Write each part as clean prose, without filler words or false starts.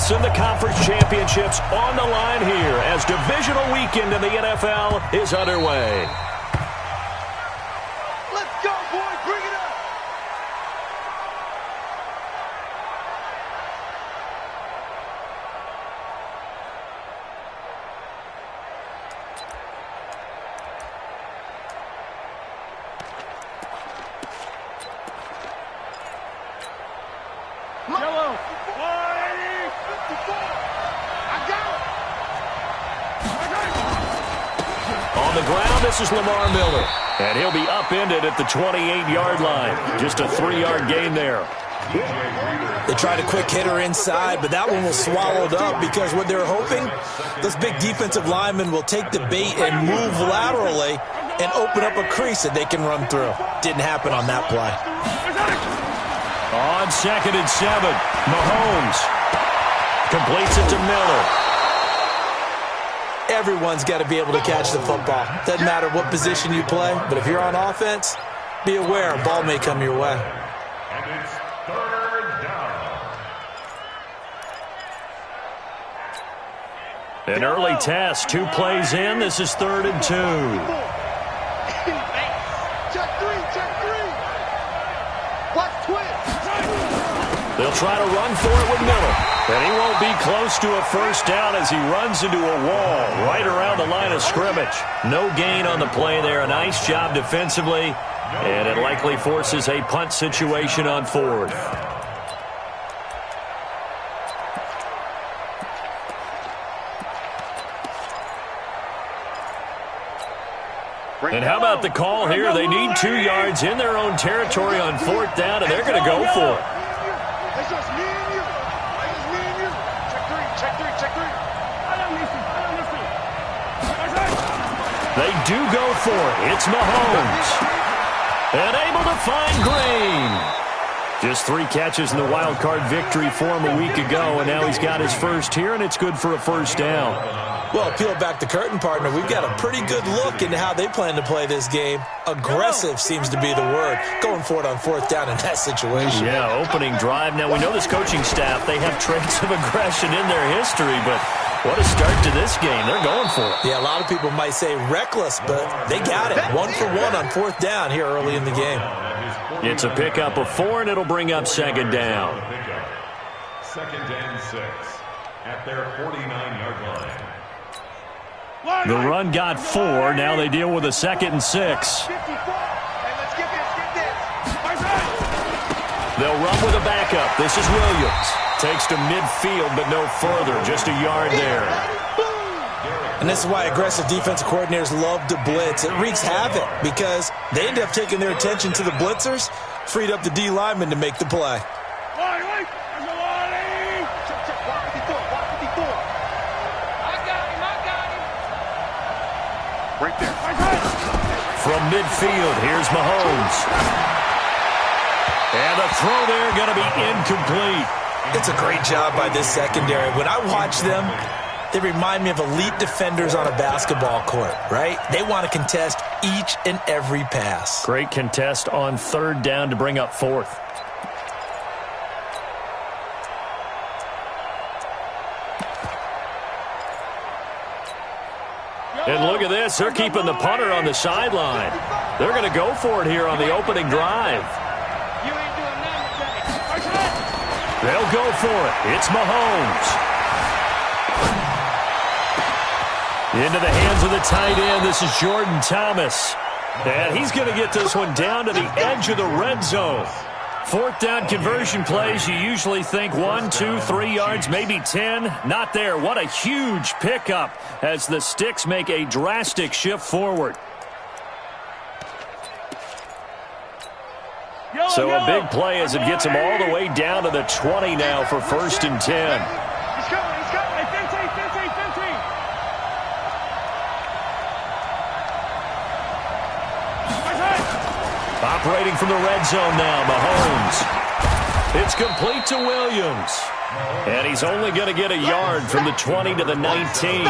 playoffs and the conference championships on the line here as divisional weekend in the NFL is underway. Let's go, boys. Bring it up. Yellow. 54. I got it. On the ground, this is Lamar Miller. And he'll be upended at the 28-yard line. Just a 3-yard gain there. They tried a quick hitter inside, but that one was swallowed up because what they're hoping, those big defensive linemen will take the bait and move laterally and open up a crease that they can run through. Didn't happen on that play. On 2nd and 7, Mahomes completes it to Miller. Everyone's got to be able to catch the football. Doesn't matter what position you play, but if you're on offense, be aware a ball may come your way. And it's 3rd down. An early test, 2 plays in. This is 3rd and 2. Check 3. Watch twist. They'll try to run for it with Miller. And he won't be close to a first down as he runs into a wall right around the line of scrimmage. No gain on the play there. A nice job defensively. And it likely forces a punt situation on 4th. And how about the call here? They need 2 yards in their own territory on 4th down, and they're going to go for it. It's just me and you. It's me and you. Check 3. They do go for it. It's Mahomes. And able to find Green. Just 3 catches in the wild card victory for him a week ago, and now he's got his first here, and it's good for a first down. Well, peel back the curtain, partner. We've got a pretty good look into how they plan to play this game. Aggressive seems to be the word. Going for it on 4th down in that situation. Yeah, opening drive. Now, we know this coaching staff, they have traits of aggression in their history, but what a start to this game. They're going for it. Yeah, a lot of people might say reckless, but they got it. 1 for 1 on 4th down here early in the game. It's a pickup of 4, and it'll bring up 2nd down. 2nd and 6 at their 49-yard line. The run got 4. Now they deal with a 2nd and 6. They'll run with a backup. This is Williams. Takes to midfield, but no further. Just a yard there. And this is why aggressive defensive coordinators love to blitz. It wreaks havoc because they end up taking their attention to the blitzers, freed up the D lineman to make the play. Right there. From midfield, here's Mahomes. And the throw there going to be incomplete. It's a great job by this secondary. When I watch them, they remind me of elite defenders on a basketball court, right? They want to contest each and every pass. Great contest on 3rd down to bring up 4th. And look at this. They're keeping the punter on the sideline. They're going to go for it here on the opening drive. They'll go for it. It's Mahomes. Into the hands of the tight end. This is Jordan Thomas. And he's going to get this one down to the edge of the red zone. 4th down conversion plays, you usually think 1, 2, 3 yards, maybe 10. Not there. What a huge pickup as the Sticks make a drastic shift forward. So a big play as it gets them all the way down to the 20 now for 1st and 10. He's coming. Operating from the red zone now, Mahomes. It's complete to Williams. And he's only going to get a yard from the 20 to the 19.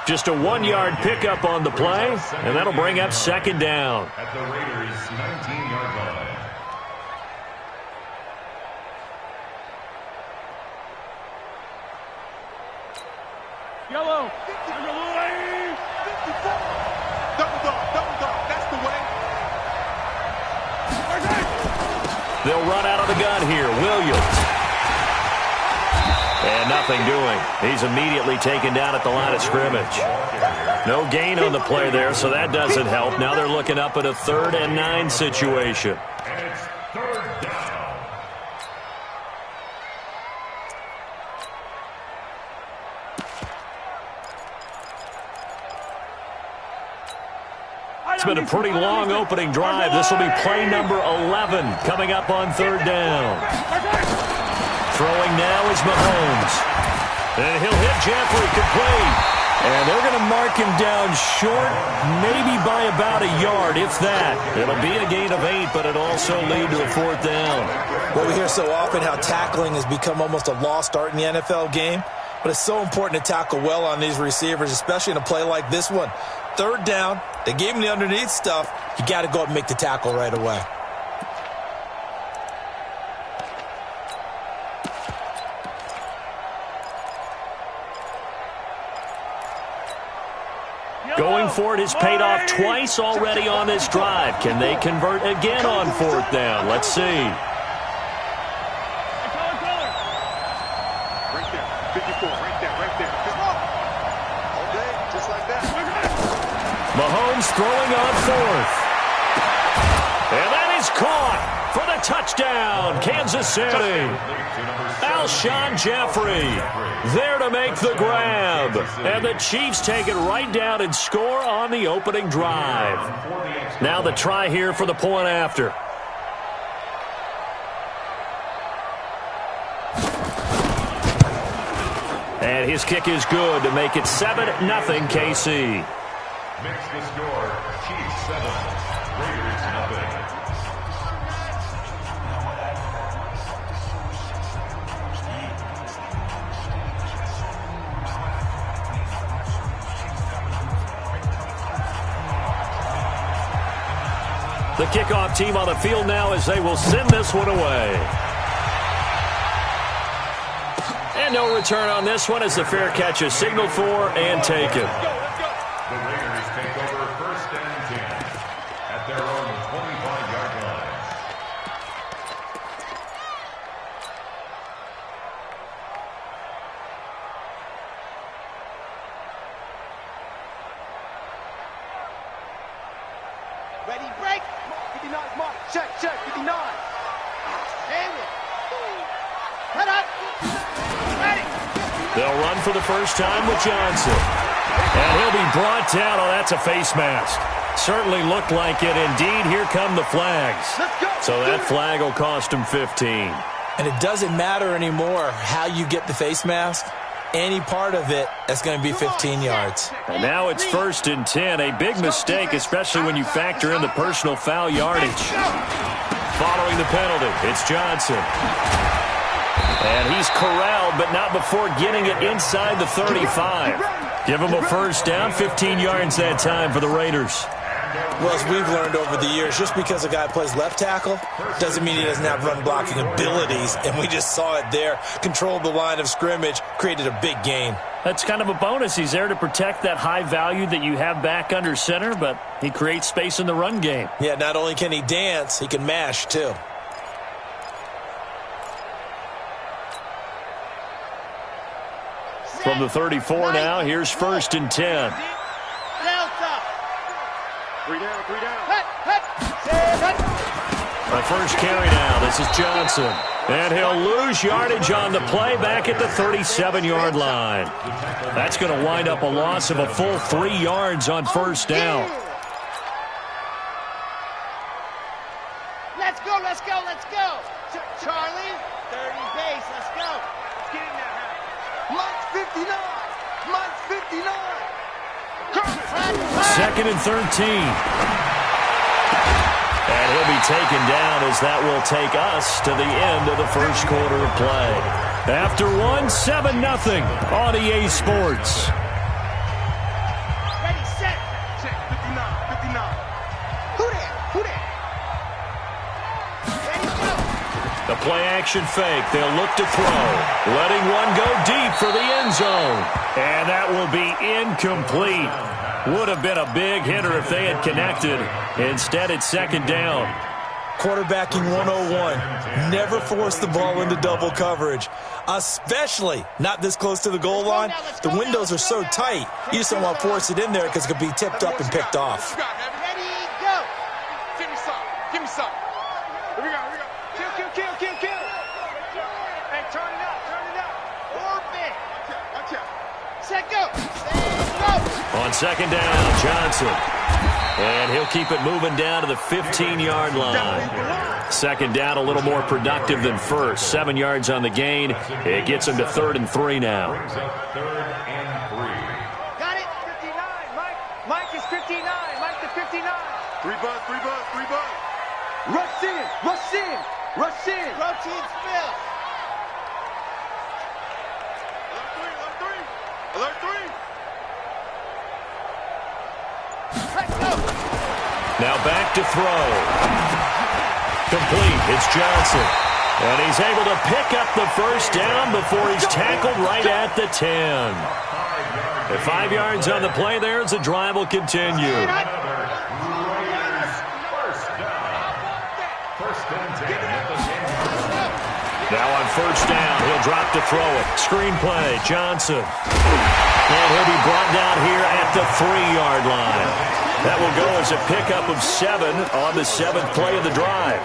Just a 1-yard pickup on the play, and that'll bring up 2nd down. At the Raiders' 19-yard line. Yellow. 54. Double dog. That's the way. They'll run out of the gun here. Williams. And nothing doing. He's immediately taken down at the line of scrimmage. No gain on the play there, so that doesn't help. Now they're looking up at a 3rd and 9 situation. And it's 3rd down. It's been a pretty long opening drive. This will be play number 11 coming up on 3rd down. Throwing now is Mahomes. And he'll hit Jeffrey complete. And they're going to mark him down short, maybe by about a yard, if that. It'll be a gain of 8, but it'll also lead to a 4th down. Well, we hear so often how tackling has become almost a lost art in the NFL game. But it's so important to tackle well on these receivers, especially in a play like this one. 3rd down, they gave him the underneath stuff. You got to go up and make the tackle right away. Going for it has paid off twice already on this drive. Can they convert again on 4th down? Let's see. Right there. 54. Right there. Come on. All day, just like that. Mahomes throwing on 4th. And that is caught for the touchdown, Kansas City. Alshon Jeffrey there to make the grab. And the Chiefs take it right down and score on the opening drive. Now the try here for the point after. And his kick is good to make it 7-0 KC. Makes the score Chiefs 7, Raiders 0. The kickoff team on the field now as they will send this one away. And no return on this one as the fair catch is signaled for and taken. The Raiders take over 1st and 10 at their own 25-yard line. Ready, break. 59's mark. Check. 59. Damn it. Head up. Ready. They'll run for the first time with Johnson. And he'll be brought down. Oh, that's a face mask. Certainly looked like it. Indeed, here come the flags. Let's go. So that flag will cost him 15. And it doesn't matter anymore how you get the face mask. Any part of it, that's going to be 15 yards. And now it's 1st and 10. A big mistake, especially when you factor in the personal foul yardage. Following the penalty, it's Johnson. And he's corralled, but not before getting it inside the 35. Give him a 1st down, 15 yards that time for the Raiders. Well, as we've learned over the years, just because a guy plays left tackle doesn't mean he doesn't have run-blocking abilities, and we just saw it there. Controlled the line of scrimmage, created a big gain. That's kind of a bonus. He's there to protect that high value that you have back under center, but he creates space in the run game. Yeah, not only can he dance, he can mash, too. From the 34 now, here's 1st and 10. 3 down. The first carry now. This is Johnson. And he'll lose yardage on the play back at the 37-yard line. That's going to wind up a loss of a full 3 yards on 1st down. Let's go. Charlie, 30 base. Let's go. Let's get in there, Mike's 59. 2nd and 13. And he'll be taken down as that will take us to the end of the first quarter of play. After one, 7-0 on EA Sports. Ready, set. Check, 59. Who there? Ready, go. The play action fake. They'll look to throw. Letting one go deep for the end zone. And that will be incomplete. Would have been a big hitter if they had connected. Instead, it's second down. Quarterbacking 101. Never force the ball into double coverage, especially not this close to the goal line. The windows are so tight, you just don't want to force it in there because it could be tipped up and picked off. Ready, go. Give me some. Give me some. Here we go. Here we go. Kill. Hey, turn it up. Orbit. Watch out. Set, go. On second down, Johnson. And he'll keep it moving down to the 15-yard line. Second down, a little more productive than first. 7 yards on the gain. It gets him to 3rd and 3 now. Got it. 59. Mike is 59. Mike to 59. 3 bud. Rush in. Routine spill. Alert 3. Let's go. Now back to throw. Complete. It's Johnson. And he's able to pick up the first down before he's tackled right at the 10. The 5 yards on the play there as the drive will continue. Now on first down, he'll drop to throw it. Screen play, Johnson. And he'll be brought down here at the 3-yard line. That will go as a pickup of 7 on the 7th play of the drive.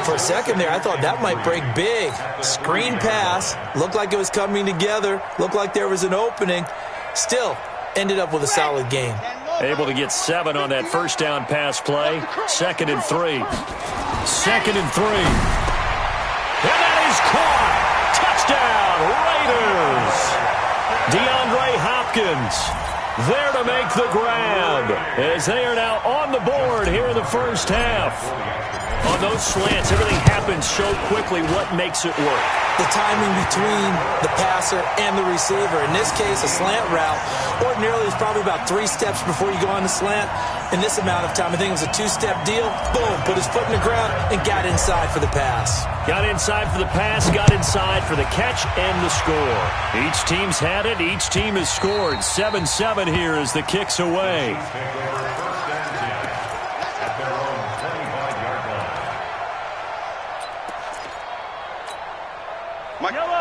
For a second there, I thought that might break big. Screen pass. Looked like it was coming together. Looked like there was an opening. Still, ended up with a solid game. Able to get 7 on that first down pass play. 2nd and 3. 2nd and 3. And that is caught. Touchdown, Raiders. DeAndre Hopkins there to make the grab as they are now on the board here in the first half. On those slants, everything happens so quickly. What makes it work? The timing between the passer and the receiver. In this case, a slant route ordinarily is probably about 3 steps before you go on the slant. In this amount of time, I think it was a 2-step deal. Boom, put his foot in the ground and got inside for the pass. Got inside for the pass, got inside for the catch and the score. Each team's had it. Each team has scored. 7-7 here as the kick's away.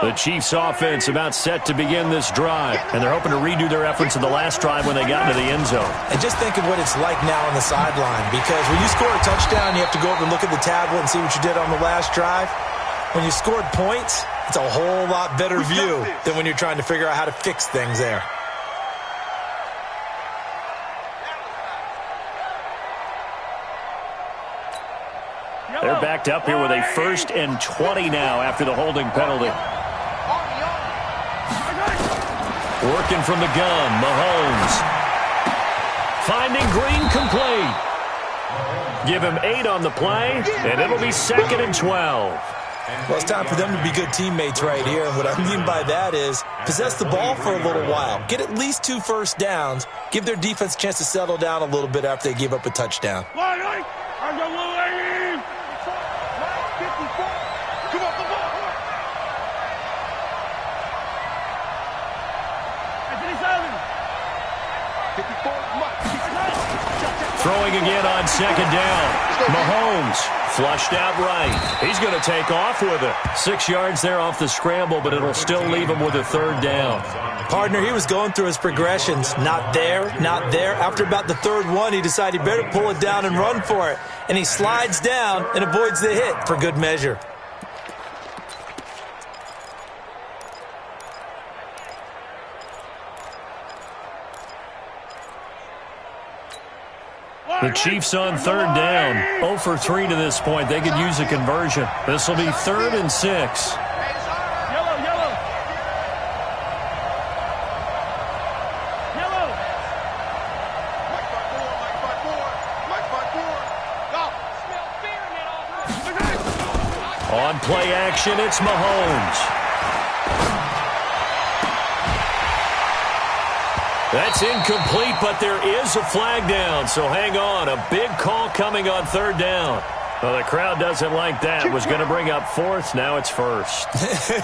The Chiefs offense about set to begin this drive, and they're hoping to redo their efforts in the last drive when they got into the end zone. And just think of what it's like now on the sideline, because when you score a touchdown, you have to go over and look at the tablet and see what you did on the last drive. When you scored points, it's a whole lot better view than when you're trying to figure out how to fix things there. They're backed up here with a 1st and 20 now after the holding penalty. Working from the gun, Mahomes. Finding Green complete. Give him 8 on the play, and it'll be 2nd and 12. Well, it's time for them to be good teammates right here. And what I mean by that is possess the ball for a little while. Get at least 2 first downs. Give their defense a chance to settle down a little bit after they give up a touchdown. Throwing again on 2nd down. Mahomes flushed out right. He's going to take off with it. 6 yards there off the scramble, but it'll still leave him with a 3rd down. Partner, he was going through his progressions. Not there, not there. After about the 3rd one, he decided he better pull it down and run for it. And he slides down and avoids the hit for good measure. The Chiefs on 3rd down. 0 for 3 to this point. They could use a conversion. This will be 3rd and 6. Yellow. Go. On play action, it's Mahomes. That's incomplete, but there is a flag down, so hang on. A big call coming on 3rd down. Well, the crowd doesn't like that. Was going to bring up fourth. Now it's first.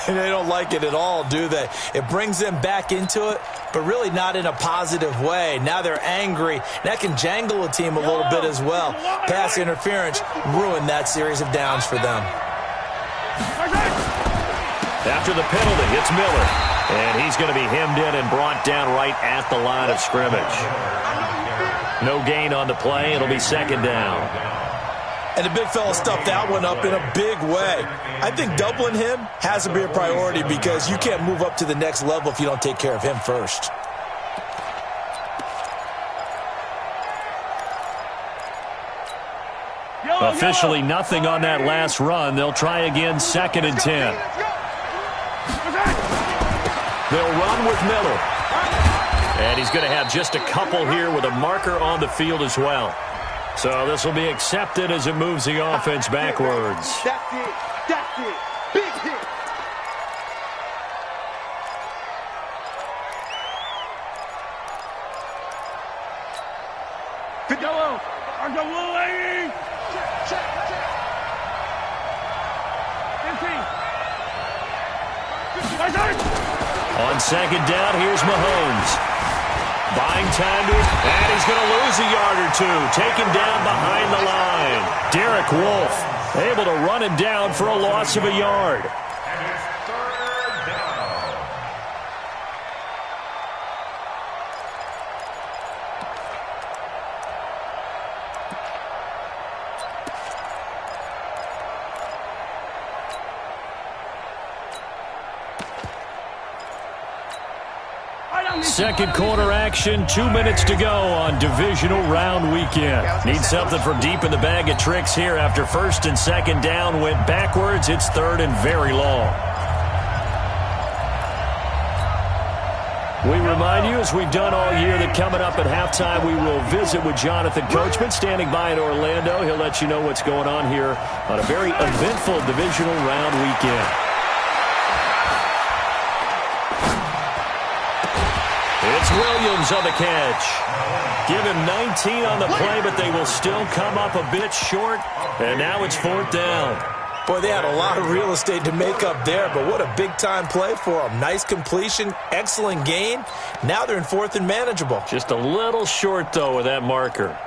They don't like it at all, do they? It brings them back into it, but really not in a positive way. Now they're angry. That can jangle a team a little bit as well. Pass interference ruined that series of downs for them. After the penalty, it's Miller. And he's going to be hemmed in and brought down right at the line of scrimmage. No gain on the play. It'll be second down. And the big fella stuffed that one up in a big way. I think doubling him has to be a priority because you can't move up to the next level if you don't take care of him first. Officially nothing on that last run. They'll try again, 2nd and 10. They'll run with Miller. And he's going to have just a couple here with a marker on the field as well. So this will be accepted as it moves the offense backwards. That's it. That's it. Big hit. On second down, here's Mahomes. Buying time to, and he's going to lose a yard or two. Taken down behind the line. Derek Wolfe able to run him down for a loss of a yard. And it's 3rd down. Second quarter action, 2 minutes to go on divisional round weekend. Need something from deep in the bag of tricks here after 1st and 2nd down went backwards. It's 3rd and very long. We remind you, as we've done all year, that coming up at halftime we will visit with Jonathan Coachman standing by in Orlando. He'll let you know what's going on here on a very eventful divisional round weekend. It's Williams on the catch. Give him 19 on the play, but they will still come up a bit short. And now it's 4th down. Boy, they had a lot of real estate to make up there, but what a big-time play for them. Nice completion, excellent gain. Now they're in 4th and manageable. Just a little short, though, with that marker.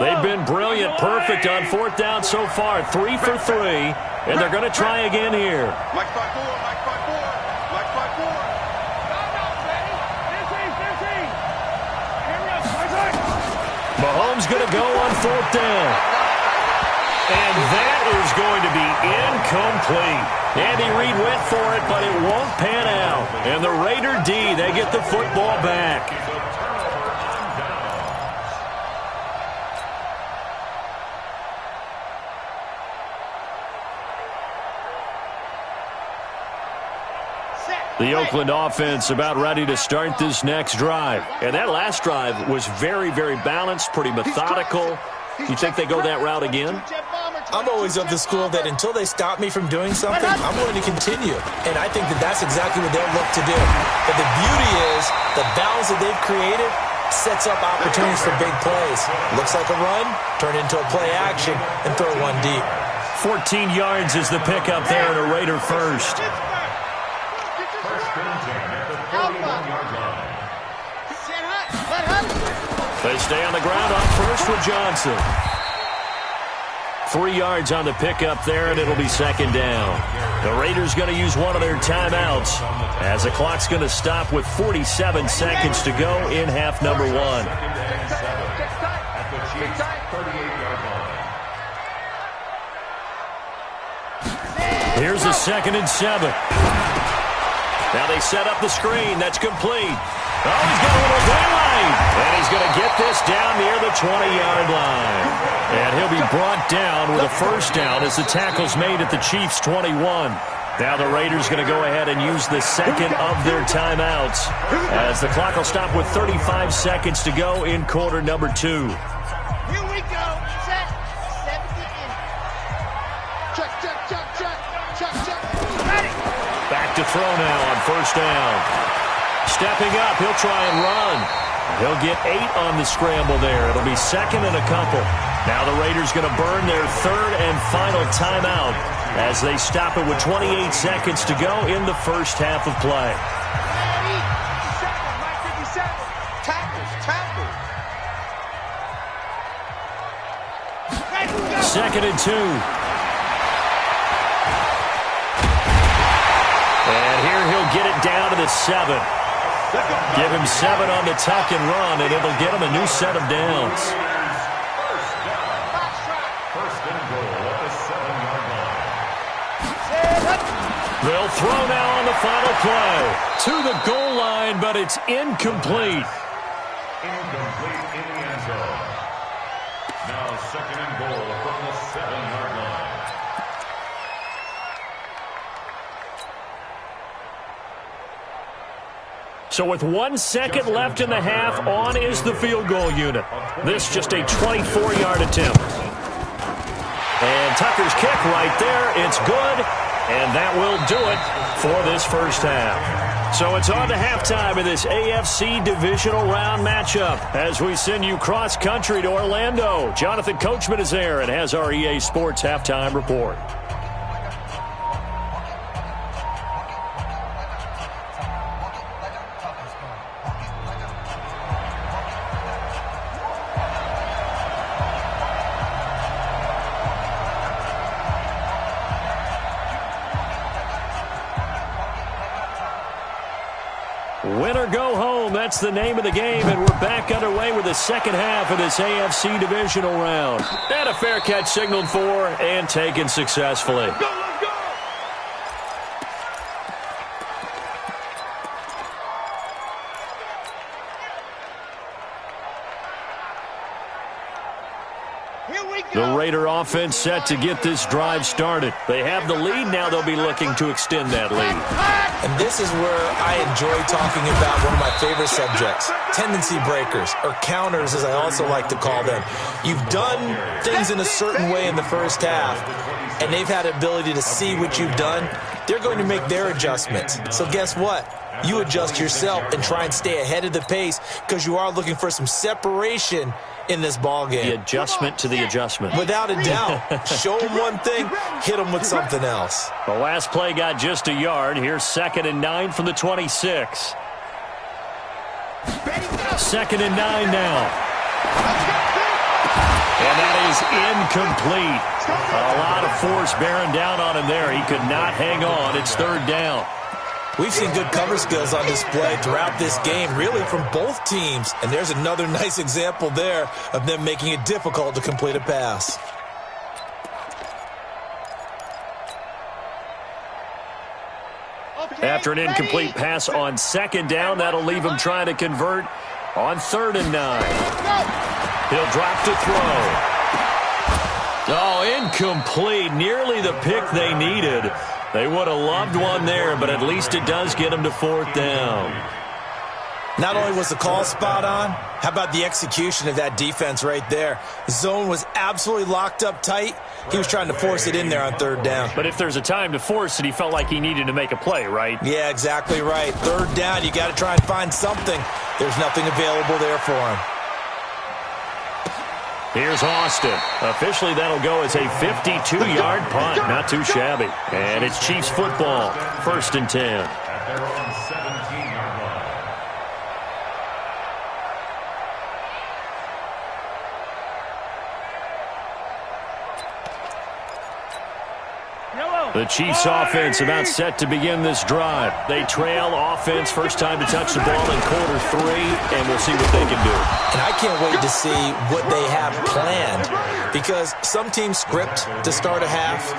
They've been brilliant, perfect on 4th down so far. 3 for 3, and they're going to try again here. Mike 5-4, Mike 5-4, Mike 5-4. Mahomes going to go on 4th down. And that is going to be incomplete. Andy Reid went for it, but it won't pan out. And the Raider D, they get the football back. The Oakland offense about ready to start this next drive. And that last drive was very, very balanced, pretty methodical. You think they go that route again? I'm always of the school that until they stop me from doing something, I'm going to continue. And I think that that's exactly what they'll look to do. But the beauty is the balance that they've created sets up opportunities for big plays. Looks like a run, turn into a play action, and throw one deep. 14 yards is the pickup there at a Raider first. They stay on the ground on first with Johnson. 3 yards on the pickup there, and it'll be 2nd down. The Raiders going to use one of their timeouts as the clock's going to stop with 47 seconds to go in half number 1. Here's a 2nd and 7. Now they set up the screen. That's complete. Oh, he's got a little daylight. And he's going to get this down near the 20-yard line. And he'll be brought down with a first down as the tackle's made at the Chiefs' 21. Now the Raiders going to go ahead and use the second of their timeouts as the clock will stop with 35 seconds to go in quarter number 2. Here we go. Set. 70 in. Check. Ready. Back back to throw now on first down. Stepping up, he'll try and run. He'll get 8 on the scramble there. It'll be second and a couple. Now the Raiders going to burn their third and final timeout as they stop it with 28 seconds to go in the first half of play. Second and 2. And here he'll get it down to the 7. Give him 7 on the tuck and run, and it'll get him a new set of downs. First and goal at the 7-yard line. They'll throw now on the final play. To the goal line, but it's incomplete. Incomplete in the end zone. Now second and goal from the 7-yard line. So with 1 second left in the half, on is the field goal unit. This just a 24-yard attempt. And Tucker's kick right there. It's good, and that will do it for this first half. So it's on to halftime of this AFC divisional round matchup as we send you cross-country to Orlando. Jonathan Coachman is there and has our EA Sports halftime report. Win or go home, that's the name of the game, and we're back underway with the second half of this AFC divisional round. And a fair catch signaled for and taken successfully. The Raider offense set to get this drive started. They have the lead. Now they'll be looking to extend that lead. And this is where I enjoy talking about one of my favorite subjects, tendency breakers, or counters as I also like to call them. You've done things in a certain way in the first half, and they've had the ability to see what you've done. They're going to make their adjustments. So guess what? You adjust yourself and try and stay ahead of the pace because you are looking for some separation in this ball game. The adjustment to the adjustment. Without a doubt. Show them one thing, hit them with something else. The last play got just a yard. Here's 2nd and 9 from the 26. 2nd and 9 now. And that is incomplete. A lot of force bearing down on him there. He could not hang on. It's 3rd down. We've seen good cover skills on display throughout this game, really from both teams. And there's another nice example there of them making it difficult to complete a pass. After an incomplete pass on 2nd down, that'll leave him trying to convert on 3rd and 9. He'll drop to throw. Oh, incomplete. Nearly the pick they needed. They would have loved one there, but at least it does get them to 4th down. Not only was the call spot on, how about the execution of that defense right there? The zone was absolutely locked up tight. He was trying to force it in there on 3rd down. But if there's a time to force it, he felt like he needed to make a play, right? Yeah, exactly right. 3rd down, you got to try and find something. There's nothing available there for him. Here's Austin. Officially, that'll go as a 52-yard punt. Not too shabby. And it's Chiefs football. 1st and 10. At their own 17-yard line. The Chiefs offense about set to begin this drive. They trail offense, first time to touch the ball in quarter 3, and we'll see what they can do. And I can't wait to see what they have planned, because some teams script to start a half.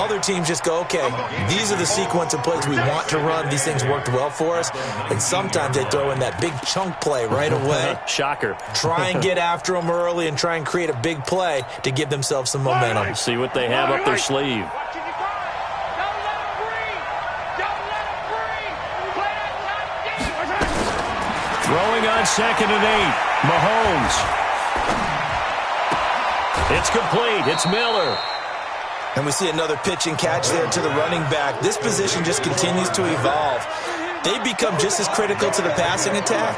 Other teams just go, okay, these are the sequence of plays we want to run. These things worked well for us. And sometimes they throw in that big chunk play right away. Shocker. Try and get after them early and try and create a big play to give themselves some momentum. See what they have up their sleeve. Throwing on 2nd and 8. Mahomes. It's complete. It's Miller. And we see another pitch and catch there to the running back. This position just continues to evolve. They become just as critical to the passing attack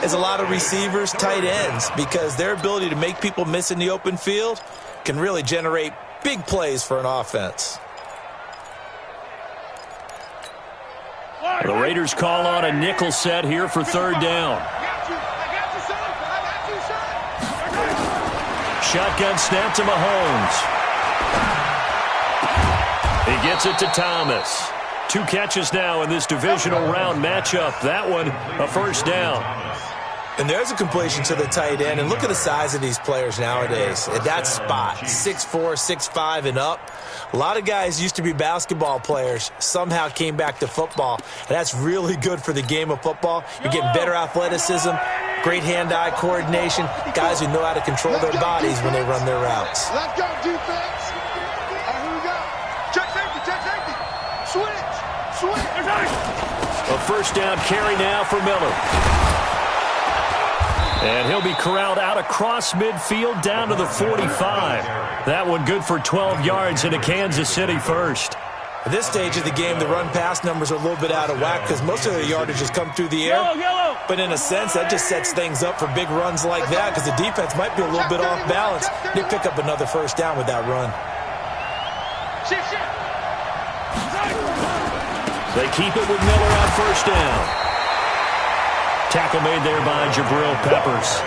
as a lot of receivers, tight ends, because their ability to make people miss in the open field can really generate big plays for an offense. The Raiders call on a nickel set here for third down. Shotgun snap to Mahomes. He gets it to Thomas. 2 catches now in this divisional round matchup. That one, a first down. And there's a completion to the tight end. And look at the size of these players nowadays. At that spot, 6'4", 6'5", and up. A lot of guys used to be basketball players, somehow came back to football. And that's really good for the game of football. You're getting better athleticism, great hand-eye coordination, guys who know how to control their bodies when they run their routes. Let's go, defense. Here we go. Check safety. Switch. A first down carry now for Miller. And he'll be corralled out across midfield down to the 45. That one good for 12 yards into Kansas City first. At this stage of the game, the run-pass numbers are a little bit out of whack because most of their yardage has come through the air. But in a sense, that just sets things up for big runs like that because the defense might be a little bit off balance. They pick up another first down with that run. They keep it with Miller on first down. Tackle made there by Jabril Peppers.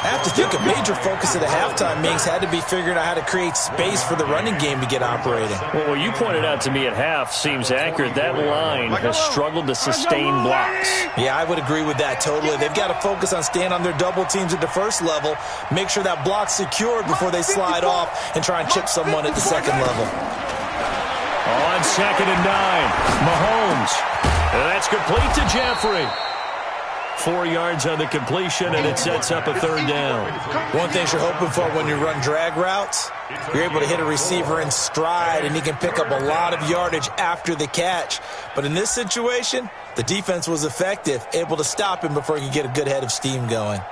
I have to think a major focus of the halftime meetings had to be figuring out how to create space for the running game to get operating. Well, what you pointed out to me at half seems accurate. That line has struggled to sustain blocks. Yeah, I would agree with that totally. They've got to focus on staying on their double teams at the first level, make sure that block's secured before they slide off and try and chip someone at the second level. On 2nd and 9, Mahomes. And that's complete to Jeffrey. 4 yards on the completion, and it sets up a third down. One thing you're hoping for when you run drag routes, you're able to hit a receiver in stride, and he can pick up a lot of yardage after the catch. But in this situation, the defense was effective, able to stop him before he could get a good head of steam going.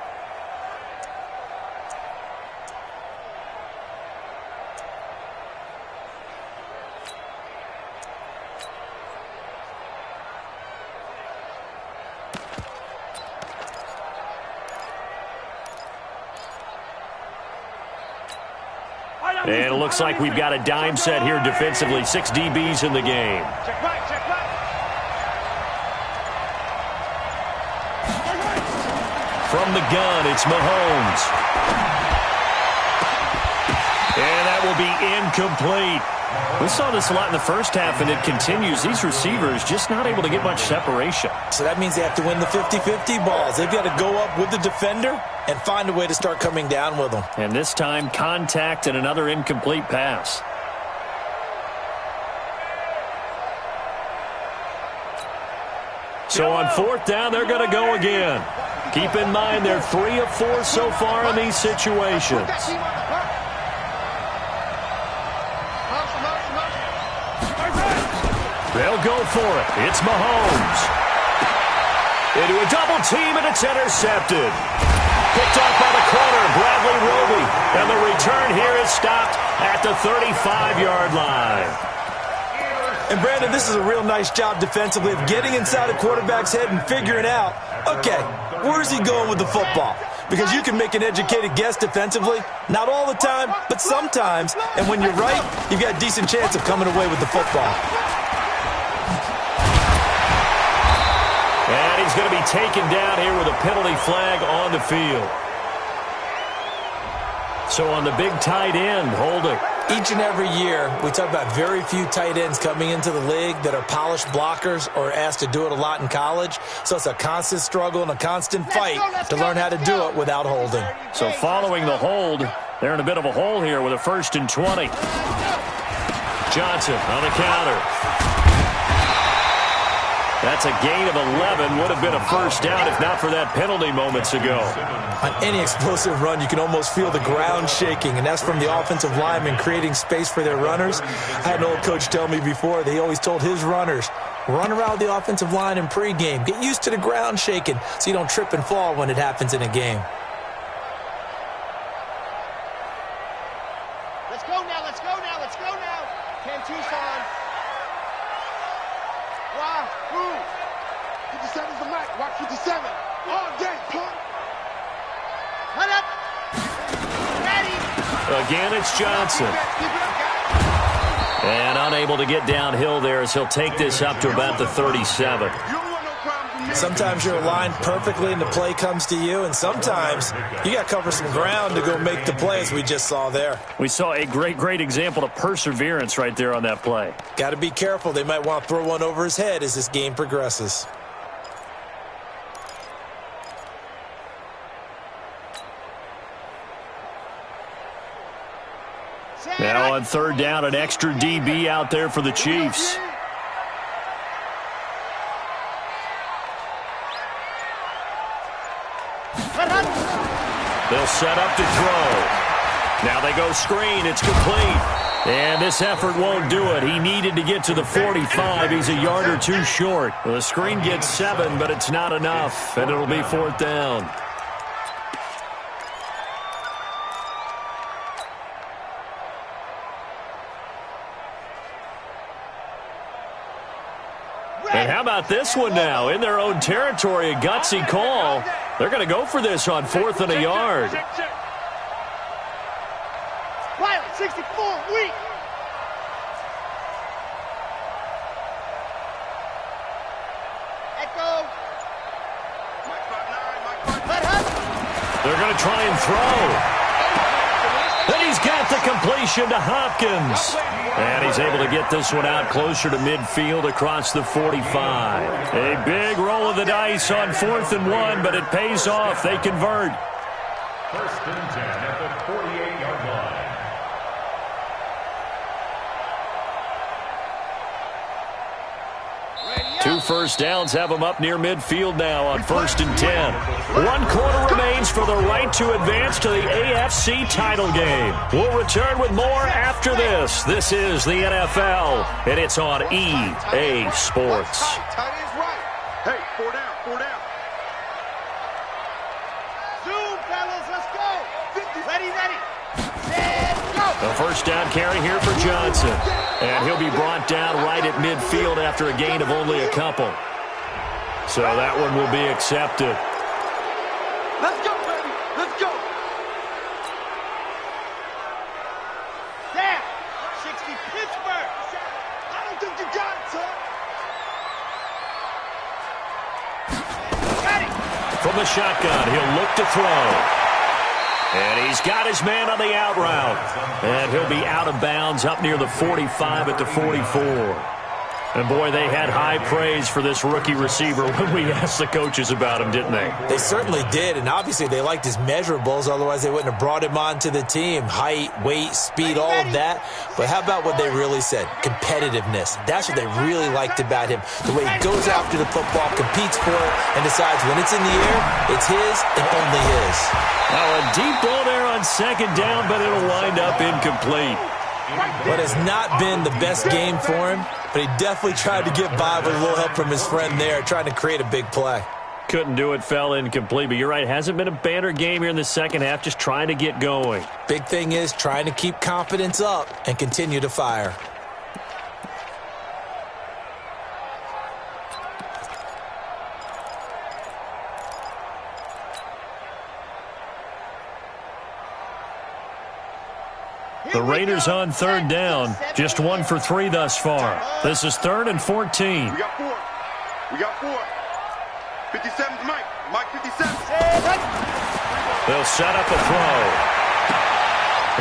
And it looks like we've got a dime set here defensively. 6 DBs in the game. Check right. From the gun, it's Mahomes. And that will be incomplete. We saw this a lot in the first half, and it continues. These receivers just not able to get much separation. So that means they have to win the 50-50 balls. They've got to go up with the defender and find a way to start coming down with them. And this time, contact and another incomplete pass. So on 4th down, they're going to go again. Keep in mind, they're 3 of 4 so far in these situations. They'll go for it. It's Mahomes. Into a double team, and it's intercepted. Picked off by the corner, Bradley Roby. And the return here is stopped at the 35-yard line. And, Brandon, this is a real nice job defensively of getting inside a quarterback's head and figuring out, okay, where's he going with the football? Because you can make an educated guess defensively. Not all the time, but sometimes. And when you're right, you've got a decent chance of coming away with the football. And he's going to be taken down here with a penalty flag on the field. So on the big tight end, holding. Each and every year, we talk about very few tight ends coming into the league that are polished blockers or asked to do it a lot in college. So it's a constant struggle and a constant fight to learn how to do it without holding. So following the hold, they're in a bit of a hole here with a 1st and 20. Johnson on the counter. That's a gain of 11. Would have been a first down if not for that penalty moments ago. On any explosive run, you can almost feel the ground shaking, and that's from the offensive linemen creating space for their runners. I had an old coach tell me before, they always told his runners, run around the offensive line in pregame. Get used to the ground shaking so you don't trip and fall when it happens in a game. Let's go now, let's go now, let's go now. 10 Tucson. Wahoo! 57's the mic, watch 57. All day, punk. Cut up. Ready. Again, it's Johnson. And unable to get downhill there as he'll take this up to about the 37. Sometimes you're aligned perfectly and the play comes to you, and sometimes you got to cover some ground to go make the play, as we just saw there. We saw a great example of perseverance right there on that play. Got to be careful. They might want to throw one over his head as this game progresses. Now on third down, an extra DB out there for the Chiefs. They'll set up to throw. Now they go screen. It's complete. And this effort won't do it. He needed to get to the 45. He's a yard or two short. Well, the screen gets 7, but it's not enough, and it'll be fourth down. And how about this one now? In their own territory, a gutsy call. They're going to go for this on 4th and a yard. Pilot 64, weak. Echo. They're going to try and throw. And he's got the completion to Hopkins. And he's able to get this one out closer to midfield across the 45. A big roll of the dice on 4th and 1, but it pays off. They convert. First and 10 at the 48-yard line. Two first downs have them up near midfield now on 1st and 10. 1 quarter remains for the right to advance to the AFC title game. We'll return with more after this. This is the NFL, and it's on EA Sports. Tight end's right. Hey, 4 down, 4 down. Zoom, fellas, let's go. Ready, ready. And go. A first down carry here for Johnson. And he'll be brought down right at midfield after a gain of only a couple. So that one will be accepted. Let's go, baby. Let's go. Down. 60 Pittsburgh. I don't think you got it, son. Ready. From the shotgun, he'll look to throw. And he's got his man on the out route. And he'll be out of bounds up near the 45 at the 44. And, boy, they had high praise for this rookie receiver when we asked the coaches about him, didn't they? They certainly did, and obviously they liked his measurables. Otherwise, they wouldn't have brought him onto the team. Height, weight, speed, all of that. But how about what they really said? Competitiveness. That's what they really liked about him. The way he goes after the football, competes for it, and decides when it's in the air, it's his and only his. Now, a deep ball there on second down, but it'll wind up incomplete. What has not been the best game for him, but he definitely tried to get by with a little help from his friend there, trying to create a big play. Couldn't do it, fell incomplete. But you're right, hasn't been a banner game here in the second half, just trying to get going. Big thing is trying to keep confidence up and continue to fire. The Raiders on third down, just 1 for 3 thus far. This is 3rd and 14. We got 4. We got 4. 57's Mike. Mike 57. They'll set up a throw.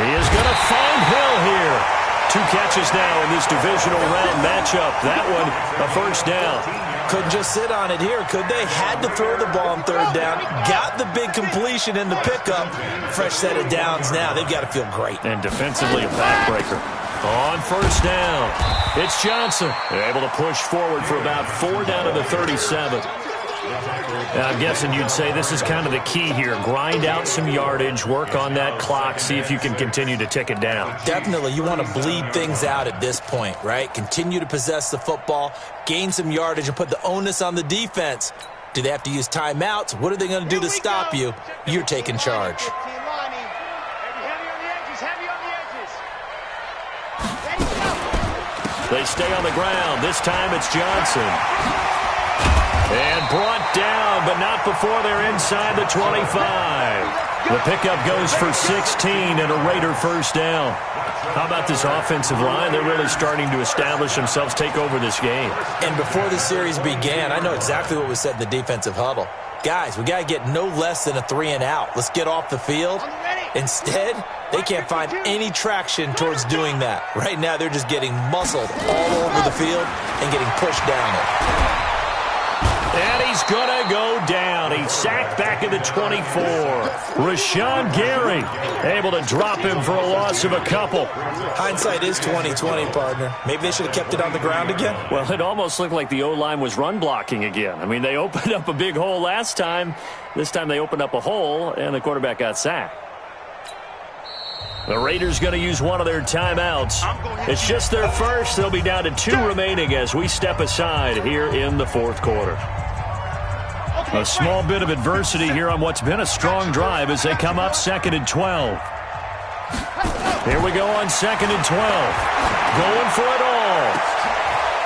He is going to find Hill here. 2 catches now in this divisional round matchup. That one, a first down. Couldn't just sit on it here, could they? Had to throw the ball on third down. Got the big completion in the pickup. Fresh set of downs now. They've got to feel great. And defensively a backbreaker. On first down, it's Johnson. They're able to push forward for about 4 down to the 37. I'm guessing you'd say this is kind of the key here. Grind out some yardage, work on that clock, see if you can continue to tick it down. Definitely. You want to bleed things out at this point, right? Continue to possess the football, gain some yardage, and put the onus on the defense. Do they have to use timeouts? What are they going to do to stop you? You're taking charge. Heavy on the edges, heavy on the edges. They stay on the ground. This time it's Johnson. And brought down, but not before they're inside the 25. The pickup goes for 16 and a Raider first down. How about this offensive line? They're really starting to establish themselves, take over this game. And before the series began, I know exactly what was said in the defensive huddle. Guys, we got to get no less than a 3-and-out. Let's get off the field. Instead, they can't find any traction towards doing that. Right now, they're just getting muscled all over the field and getting pushed down it. And he's going to go down. He's sacked back at the 24. Rashawn Gary able to drop him for a loss of a couple. Hindsight is 20/20, partner. Maybe they should have kept it on the ground again. Well, it almost looked like the O-line was run blocking again. I mean, they opened up a big hole last time. This time they opened up a hole, and the quarterback got sacked. The Raiders going to use one of their timeouts. It's just their first. They'll be down to 2 remaining as we step aside here in the fourth quarter. A small bit of adversity here on what's been a strong drive as they come up 2nd and 12. Here we go on 2nd and 12. Going for it all.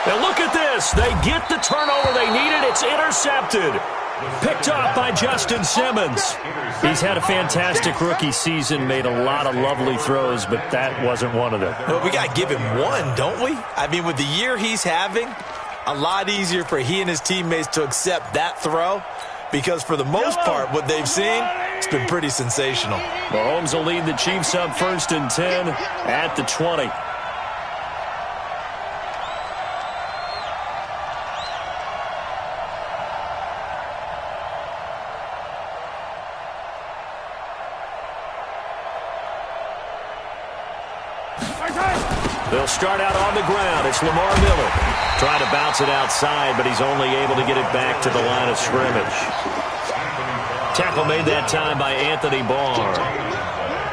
And look at this. They get the turnover they needed. It's intercepted. Picked off by Justin Simmons. He's had a fantastic rookie season, made a lot of lovely throws, but that wasn't one of them. Well, we got to give him one, don't we? I mean, with the year he's having, a lot easier for he and his teammates to accept that throw because for the most part, what they've seen, it's been pretty sensational. Mahomes will lead the Chiefs up 1st and 10 at the 20. They'll start out on the ground. It's Lamar Miller trying to bounce it outside, but he's only able to get it back to the line of scrimmage. Tackle made that time by Anthony Barr.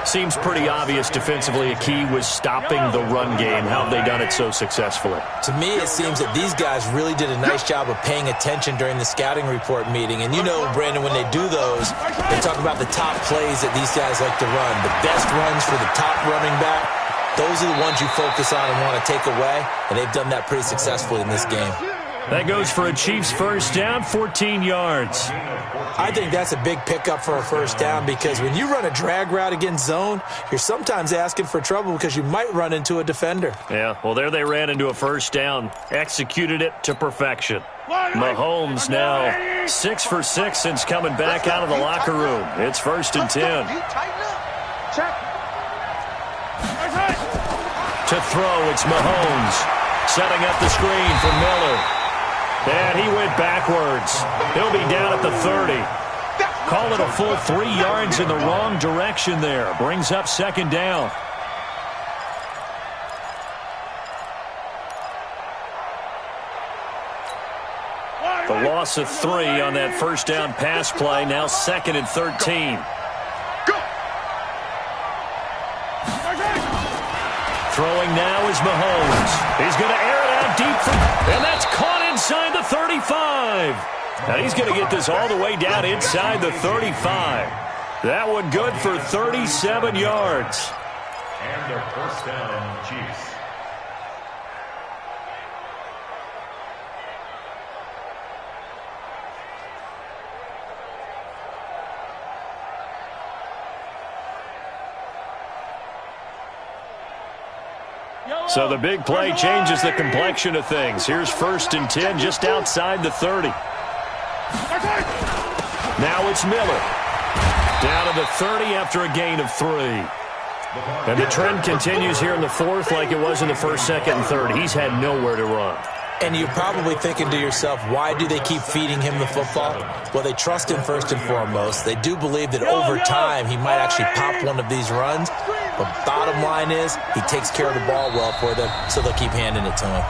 Seems pretty obvious defensively a key was stopping the run game. How have they done it so successfully? To me, it seems that these guys really did a nice job of paying attention during the scouting report meeting. And you know, Brandon, when they do those, they talk about the top plays that these guys like to run. The best runs for the top running back. Those are the ones you focus on and want to take away, and they've done that pretty successfully in this game. That goes for a Chiefs first down, 14 yards. I think that's a big pickup for a first down because when you run a drag route against zone, you're sometimes asking for trouble because you might run into a defender. Yeah, well, there they ran into a first down, executed it to perfection. Mahomes now 6 for 6 since coming back out of the locker room. It's 1st and 10. To throw, it's Mahomes. Setting up the screen for Miller. And he went backwards. He'll be down at the 30. Call it a full 3 yards in the wrong direction there. Brings up 2nd down. The loss of 3 on that first down pass play. Now 2nd and 13. Throwing now is Mahomes. He's going to air it out deep, and that's caught inside the 35. Now he's going to get this all the way down inside the 35. That one good for 37 yards. And their first down, Chiefs. So the big play changes the complexion of things. Here's 1st and 10 just outside the 30. Now it's Miller. Down to the 30 after a gain of 3. And the trend continues here in the fourth like it was in the first, second, and third. He's had nowhere to run. And you're probably thinking to yourself, why do they keep feeding him the football? Well, they trust him first and foremost. They do believe that over time he might actually pop one of these runs. But bottom line is he takes care of the ball well for them, so they'll keep handing it to him.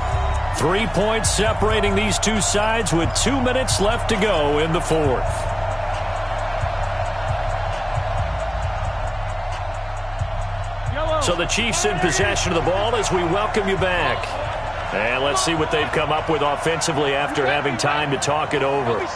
3 points separating these two sides with 2 minutes left to go in the fourth. So the Chiefs in possession of the ball as we welcome you back. And let's see what they've come up with offensively after having time to talk it over.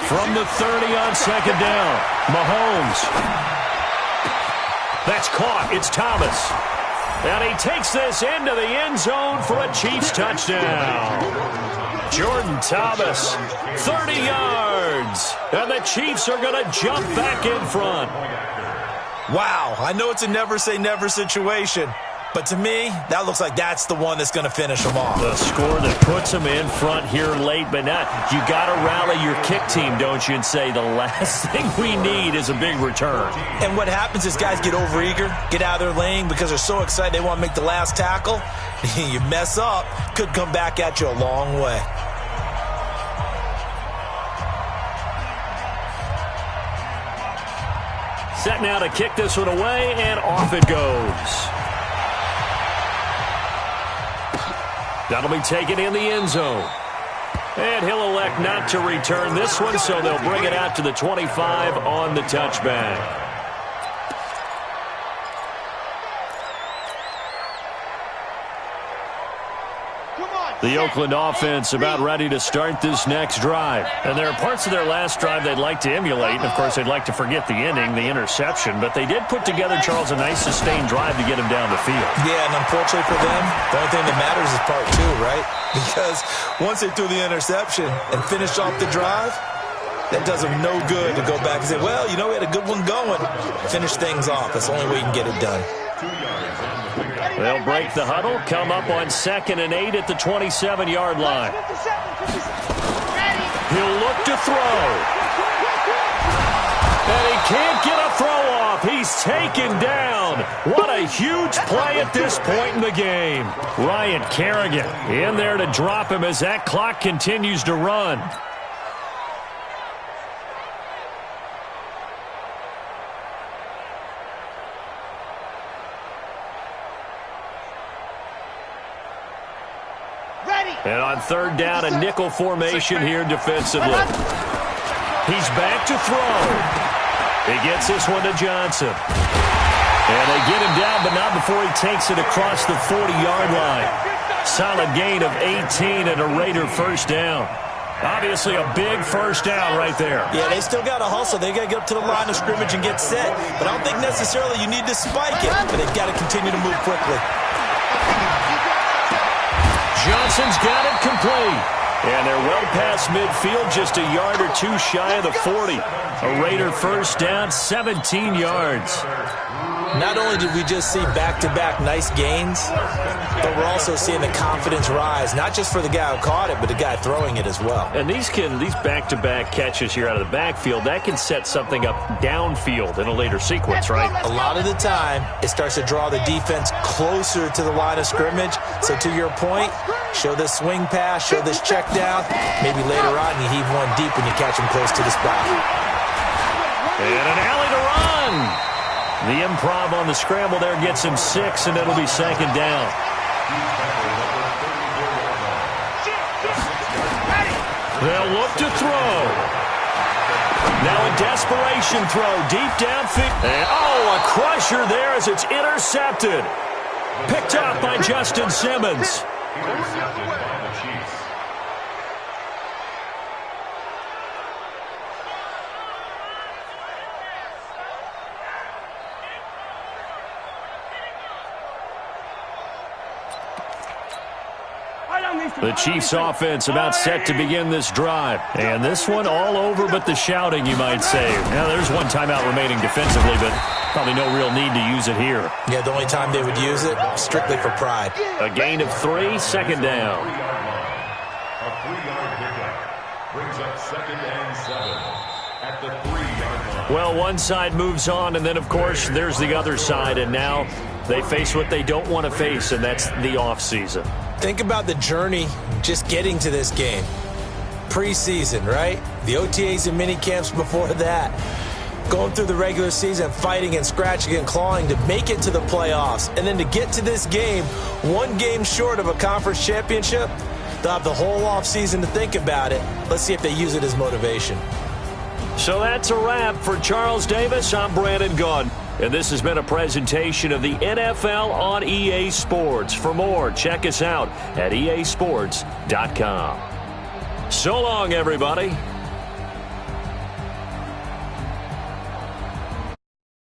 From the 30 on second down, Mahomes. That's caught. It's Thomas. And he takes this into the end zone for a Chiefs touchdown. Jordan Thomas, 30 yards. And the Chiefs are going to jump back in front. Wow, I know it's a never-say-never situation, but to me, that looks like that's the one that's going to finish them off. The score that puts them in front here late, but not. You got to rally your kick team, don't you, and say the last thing we need is a big return. And what happens is guys get overeager, get out of their lane because they're so excited they want to make the last tackle. You mess up, could come back at you a long way. Set now to kick this one away, and off it goes. That'll be taken in the end zone. And he'll elect not to return this one, so they'll bring it out to the 25 on the touchback. The Oakland offense about ready to start this next drive. And there are parts of their last drive they'd like to emulate. And, of course, they'd like to forget the ending, the interception. But they did put together, Charles, a nice sustained drive to get him down the field. Yeah, and unfortunately for them, the only thing that matters is part two, right? Because once they threw the interception and finished off the drive, that does them no good to go back and say, well, you know, we had a good one going. Finish things off. That's the only way you can get it done. They'll break the huddle, come up on 2nd and 8 at the 27-yard line. He'll look to throw. And he can't get a throw off. He's taken down. What a huge play at this point in the game. Ryan Kerrigan in there to drop him as that clock continues to run. And on 3rd down, a nickel formation here defensively. He's back to throw. He gets this one to Johnson. And they get him down, but not before he takes it across the 40-yard line. Solid gain of 18 and a Raider first down. Obviously a big first down right there. Yeah, they still got to hustle. They got to get up to the line of scrimmage and get set. But I don't think necessarily you need to spike it, but they've got to continue to move quickly. Johnson's got it complete. And they're well past midfield, just a yard or two shy of the 40. A Raider first down, 17 yards. Not only did we just see back-to-back nice gains, but we're also seeing the confidence rise, not just for the guy who caught it, but the guy throwing it as well. And these back-to-back catches here out of the backfield, that can set something up downfield in a later sequence, right? A lot of the time, it starts to draw the defense closer to the line of scrimmage. So to your point, show this swing pass, show this check down. Maybe later on you heave one deep when you catch him close to the spot. And an alley to run. The improv on the scramble there gets him 6, and it'll be 2nd down. They'll look to throw. Now a desperation throw deep downfield. And a crusher there as it's intercepted. Picked up by Justin Simmons. Intercepted by the Chiefs. The Chiefs offense about set to begin this drive. And this one all over but the shouting, you might say. Now, there's one timeout remaining defensively, but probably no real need to use it here. Yeah, the only time they would use it, strictly for pride. A gain of 3, 2nd down. A 3-yard pickup brings up 2nd and 7 at the 3-yard line. Well, one side moves on, and then, of course, there's the other side. And now they face what they don't want to face, and that's the offseason. Think about the journey just getting to this game. Preseason, right? The OTAs and mini camps before that. Going through the regular season, fighting and scratching and clawing to make it to the playoffs. And then to get to this game, one game short of a conference championship, they'll have the whole offseason to think about it. Let's see if they use it as motivation. So that's a wrap for Charles Davis. I'm Brandon Gaudin. And this has been a presentation of the NFL on EA Sports. For more, check us out at easports.com. So long, everybody.